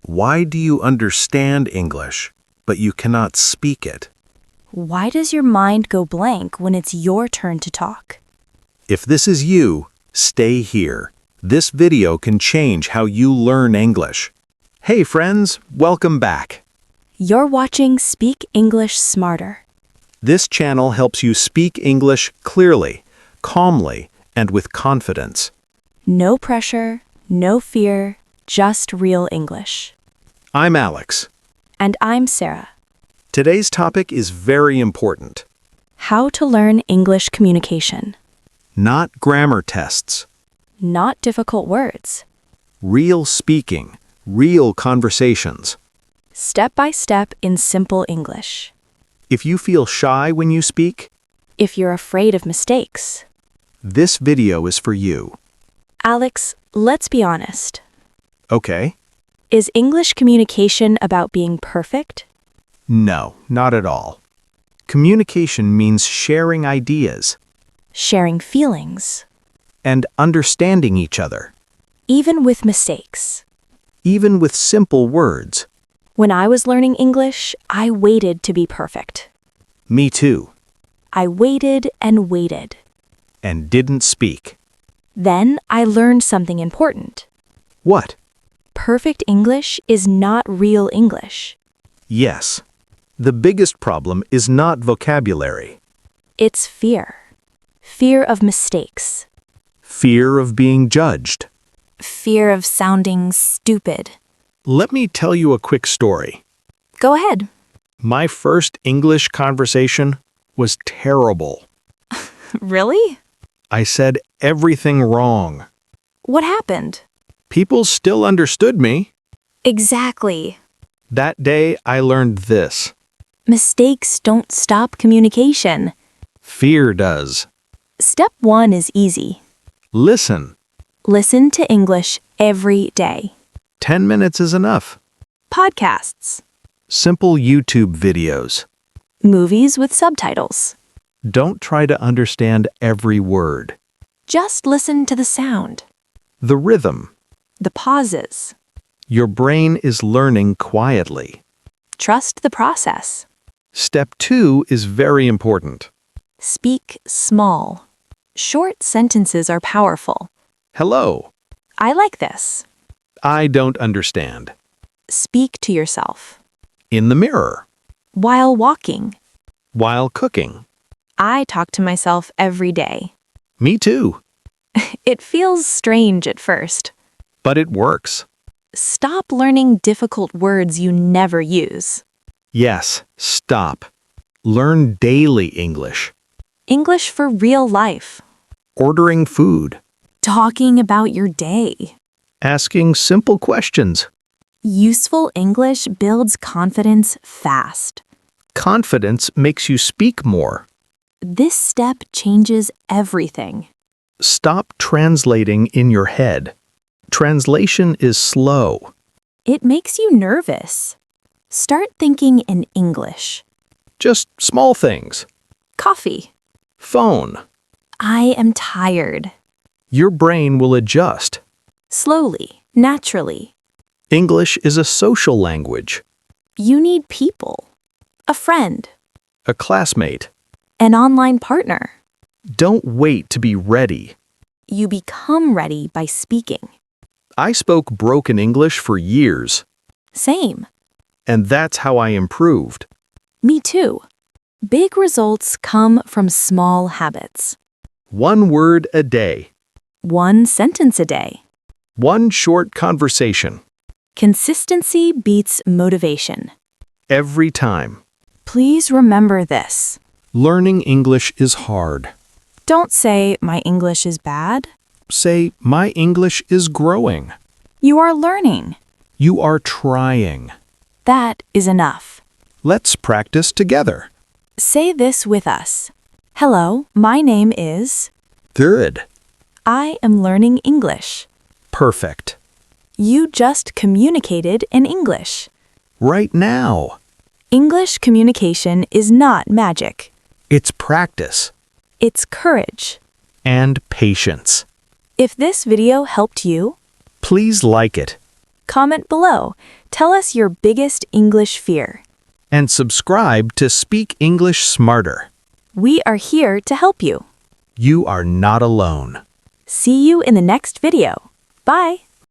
Why do you understand English, but you cannot speak it? Why does your mind go blank when it's your turn to talk? If this is you, stay here. This video can change how you learn English. Hey friends, welcome back. You're watching Speak English Smarter. This channel helps you speak English clearly, calmly, and with confidence. No pressure, no fear, just real English. I'm Alex. And I'm Sarah. Today's topic is very important. How to learn English communication. Not grammar tests. Not difficult words. Real speaking, real conversations. Step by step in simple English. If you feel shy when you speak, If you're afraid of mistakes. this video is for you. Alex, let's be honest. Okay? Is English communication about being perfect? No, not at all. Communication means sharing ideas Sharing feelings, and understanding each other, even with mistakes. even with simple words. When I was learning English, I waited to be perfect. Me too. I waited and waited. And didn't speak. Then I learned something important. What? Perfect English is not real English. Yes. The biggest problem is not vocabulary. It's fear. Fear of mistakes. Fear of being judged. Fear of sounding stupid. Let me tell you a quick story. Go ahead. My first English conversation was terrible. Really? I said everything wrong. What happened? People still understood me. Exactly. That day, I learned this. Mistakes don't stop communication. Fear does. Step 1 is easy. Listen. Listen to English every day. 10 minutes is enough. Podcasts. Simple YouTube videos. Movies with subtitles. Don't try to understand every word. Just listen to the sound. The rhythm. The pauses. Your brain is learning quietly. Trust the process. Step 2 is very important. Speak small. Short sentences are powerful. Hello. I like this. I don't understand. Speak to yourself. In the mirror. While walking. While cooking. I talk to myself every day. Me too. It feels strange at first. But it works. Stop learning difficult words you never use. Yes, stop. Learn daily English. English for real life. Ordering food. Talking about your day. Asking simple questions. Useful English builds confidence fast. Confidence makes you speak more. This step changes everything. Stop translating in your head. Translation is slow. It makes you nervous. Start thinking in English. Just small things. Coffee. Phone. I am tired. Your brain will adjust. Slowly, naturally. English is a social language. You need people. A friend. A classmate. An online partner. Don't wait to be ready. You become ready by speaking. I spoke broken English for years, Same. and that's how I improved. Me too. Big results come from small habits. 1 word a day. 1 sentence a day. 1 short conversation. Consistency beats motivation. Every time. Please remember this. Learning English is hard. Don't say, my English is bad. Say, my English is growing. You are learning. You are trying. That is enough. Let's practice together. Say this with us. Hello, my name is. Good. I am learning English. Perfect. You just communicated in English. Right now. English communication is not magic. It's practice. It's courage. And patience. If this video helped you, Please like it. Comment below. Tell us your biggest English fear. And subscribe to Speak English Smarter. We are here to help you. You are not alone. See you in the next video. Bye!